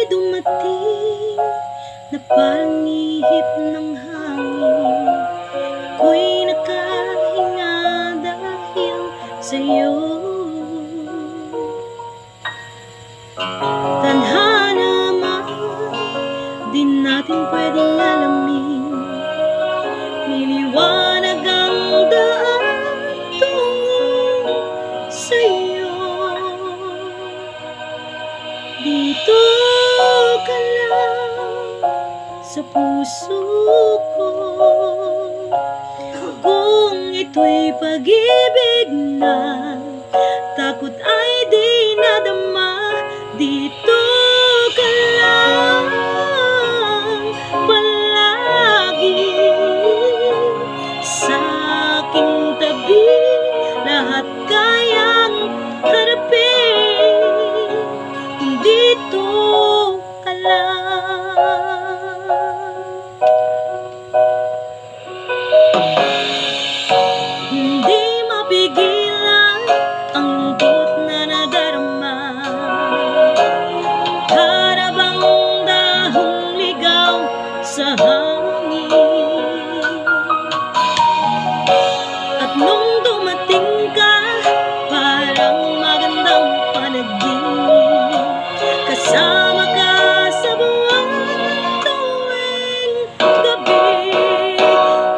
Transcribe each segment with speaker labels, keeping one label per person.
Speaker 1: dumating na parang ihip ng hangin. Ako'y nakahinga dahil sa'yo. Tadhana man, di natin pwedeng alamin. Niliwanag ang daan tungo sa'yo. Dito ka lang sa puso ko. Kung ito'y pag-ibig na, takot ay di nadama. Dito ka lang palagi sa aking tabi. Lahat kayang harapin kung dito ka lang. Hindi mapigilan ang lungkot na nadarama. Para bang dahong ligaw sa hangin. At nung dumating ka, parang magandang panaginip. Kasama ka sa buwan tuwing gabi.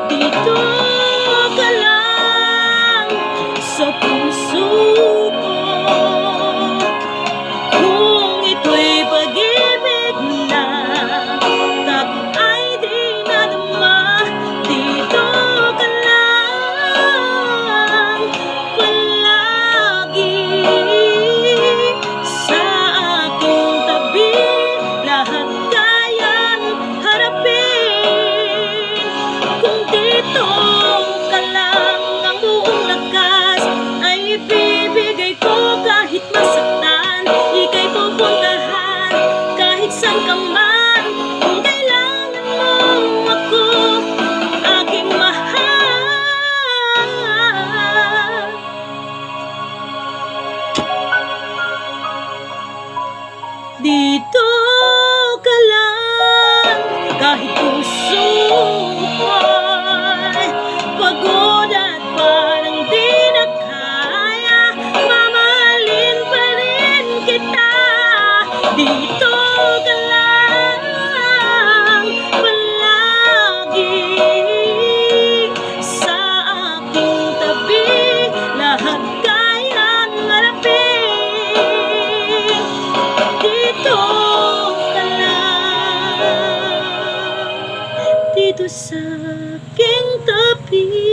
Speaker 1: Dito ka lang sa puso ko. Kung ito'y pag-ibig na, takot ay di nadama. Dito ka lang palagi sa aking tabi. Lahat kayang harapin kung dito ka lang. Ang buong lakas ay ibibigay ko kahit masaktan. Ika'y pupuntahan kahit saan ka man. Kung kailangan mo ako, aking mahal. Dito ka lang kahit puso ko'y pagod at parang di na kaya. Mamahalin pa rin kita. Dito ka lang palagi sa aking tabi. Lahat kayang harapin. Dito ka lang, dito sa aking tabi.